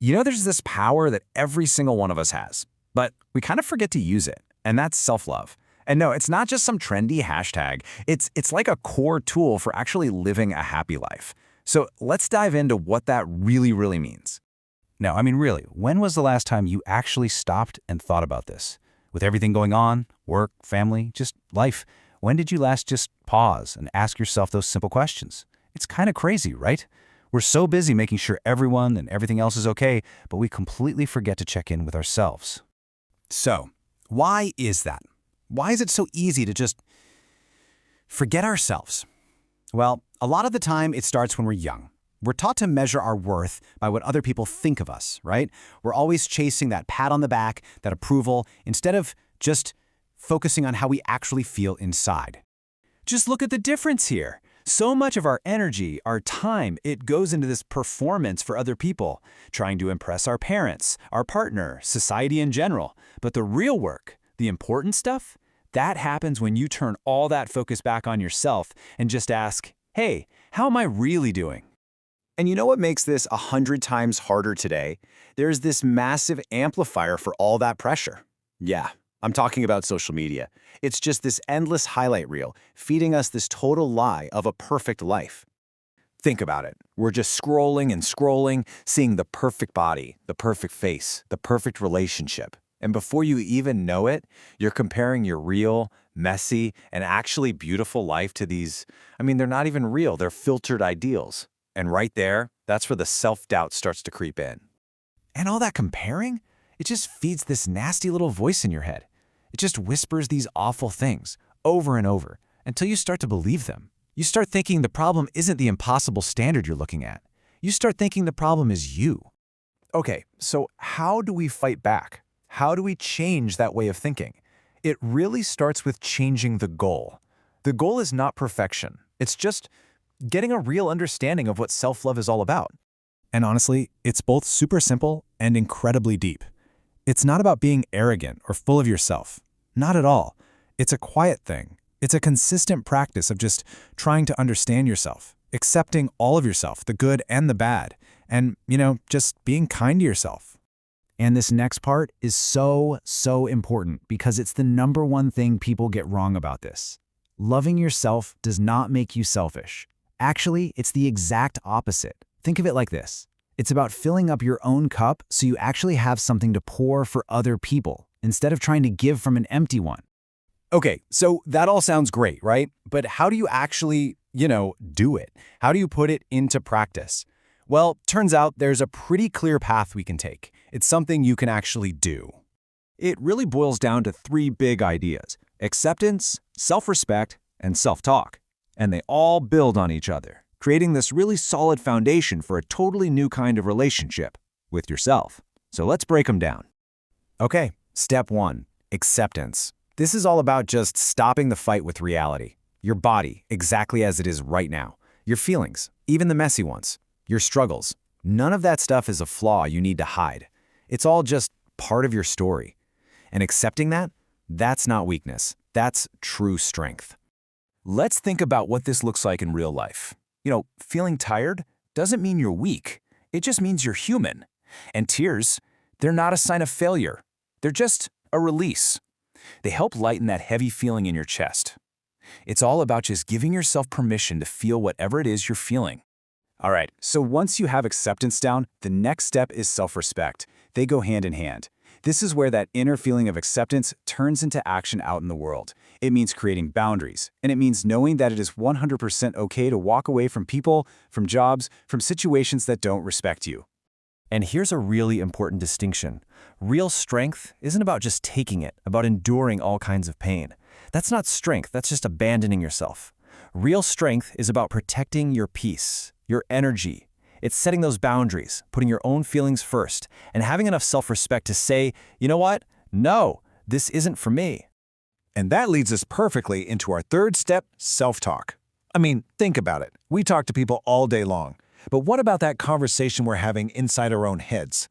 There's this power that every single one of us has, but we kind of forget to use it, and that's self-love. And no, it's not just some trendy hashtag. It's like a core tool for actually living a happy life. So let's dive into what that really means. Now, I mean, really, when was the last time you actually stopped and thought about this? With everything going on, work, family, just life, when did you last just pause and ask yourself those simple questions? It's kind of crazy, right? We're so busy making sure everyone and everything else is okay, but we completely forget to check in with ourselves. So, why is that? Why is it so easy to just forget ourselves? Well, a lot of the time it starts when we're young. We're taught to measure our worth by what other people think of us, right? We're always chasing that pat on the back, that approval, instead of just focusing on how we actually feel inside. Just look at the difference here. So much of our energy, our time, it goes into this performance for other people, trying to impress our parents, our partner, society in general. But the real work, the important stuff, that happens when you turn all that focus back on yourself and just ask, hey, how am I really doing? And you know what makes this 100 times harder today? There's this massive amplifier for all that pressure. Yeah, I'm talking about social media. It's just this endless highlight reel, feeding us this total lie of a perfect life. Think about it. We're just scrolling and scrolling, seeing the perfect body, the perfect face, the perfect relationship. And before you even know it, you're comparing your real, messy, and actually beautiful life to these, they're not even real, they're filtered ideals. And right there, that's where the self-doubt starts to creep in. And all that comparing, it just feeds this nasty little voice in your head. It just whispers these awful things over and over until you start to believe them. You start thinking the problem isn't the impossible standard you're looking at. You start thinking the problem is you. Okay, so how do we fight back? How do we change that way of thinking? It really starts with changing the goal. The goal is not perfection. It's just getting a real understanding of what self-love is all about. And honestly, it's both super simple and incredibly deep. It's not about being arrogant or full of yourself. Not at all. It's a quiet thing. It's a consistent practice of just trying to understand yourself, accepting all of yourself, the good and the bad, and, just being kind to yourself. And this next part is so important because it's the #1 thing people get wrong about this. Loving yourself does not make you selfish. Actually, it's the exact opposite. Think of it like this. It's about filling up your own cup so you actually have something to pour for other people, instead of trying to give from an empty one. Okay, so that all sounds great, right? But how do you actually, do it? How do you put it into practice? Well, turns out there's a pretty clear path we can take. It's something you can actually do. It really boils down to 3 big ideas: acceptance, self-respect, and self-talk. And they all build on each other, creating this really solid foundation for a totally new kind of relationship with yourself. So let's break them down. Okay, step 1, acceptance. This is all about just stopping the fight with reality. Your body, exactly as it is right now. Your feelings, even the messy ones. Your struggles. None of that stuff is a flaw you need to hide. It's all just part of your story. And accepting that, that's not weakness. That's true strength. Let's think about what this looks like in real life. Feeling tired doesn't mean you're weak. It just means you're human. And tears, they're not a sign of failure. They're just a release. They help lighten that heavy feeling in your chest. It's all about just giving yourself permission to feel whatever it is you're feeling. All right, so once you have acceptance down, the next step is self-respect. They go hand in hand. This is where that inner feeling of acceptance turns into action out in the world. It means creating boundaries, and it means knowing that it is 100% okay to walk away from people, from jobs, from situations that don't respect you. And here's a really important distinction. Real strength isn't about just taking it, about enduring all kinds of pain. That's not strength, that's just abandoning yourself. Real strength is about protecting your peace, your energy. It's setting those boundaries, putting your own feelings first, and having enough self-respect to say, you know what? No, this isn't for me. And that leads us perfectly into our 3rd step, self-talk. Think about it. We talk to people all day long. But what about that conversation we're having inside our own heads?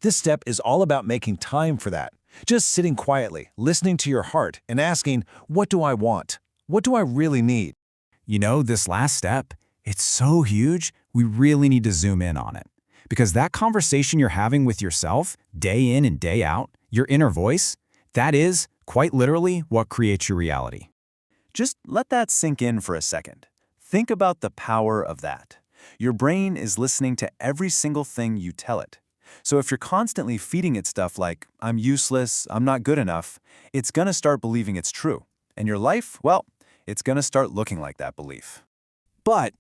This step is all about making time for that. Just sitting quietly, listening to your heart, and asking, what do I want? What do I really need? This last step, it's so huge, we really need to zoom in on it. Because that conversation you're having with yourself, day in and day out, your inner voice, that is, quite literally, what creates your reality. Just let that sink in for a second. Think about the power of that. Your brain is listening to every single thing you tell it. So if you're constantly feeding it stuff like, I'm useless, I'm not good enough, it's gonna start believing it's true. And your life, well, it's gonna start looking like that belief. But,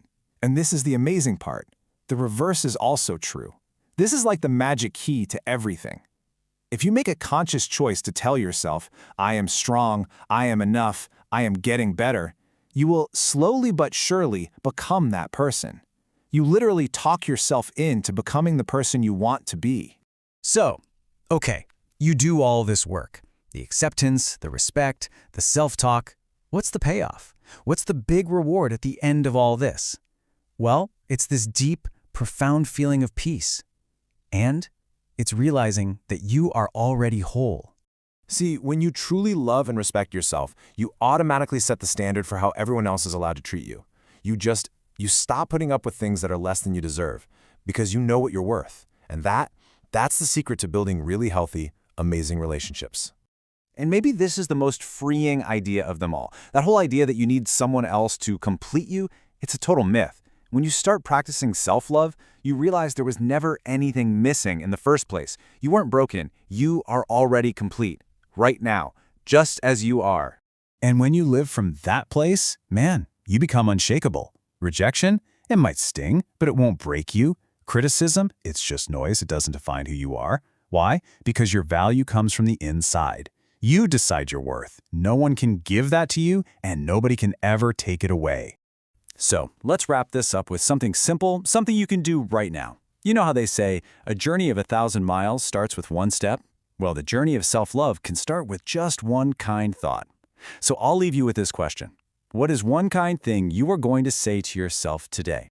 and this is the amazing part, the reverse is also true. This is like the magic key to everything. If you make a conscious choice to tell yourself, I am strong, I am enough, I am getting better, you will slowly but surely become that person. You literally talk yourself into becoming the person you want to be. So, okay, you do all this work. The acceptance, the respect, the self-talk. What's the payoff? What's the big reward at the end of all this? Well, it's this deep, profound feeling of peace. And it's realizing that you are already whole. See, when you truly love and respect yourself, you automatically set the standard for how everyone else is allowed to treat you. You stop putting up with things that are less than you deserve because you know what you're worth. And that's the secret to building really healthy, amazing relationships. And maybe this is the most freeing idea of them all. That whole idea that you need someone else to complete you, it's a total myth. When you start practicing self-love, you realize there was never anything missing in the first place. You weren't broken. You are already complete, right now, just as you are. And when you live from that place, man, you become unshakable. Rejection, it might sting, but it won't break you. Criticism, it's just noise. It doesn't define who you are. Why? Because your value comes from the inside. You decide your worth. No one can give that to you, and nobody can ever take it away. So let's wrap this up with something simple, something you can do right now. You know how they say, a journey of 1,000 miles starts with one step? Well, the journey of self-love can start with just one kind thought. So I'll leave you with this question. What is one kind thing you are going to say to yourself today?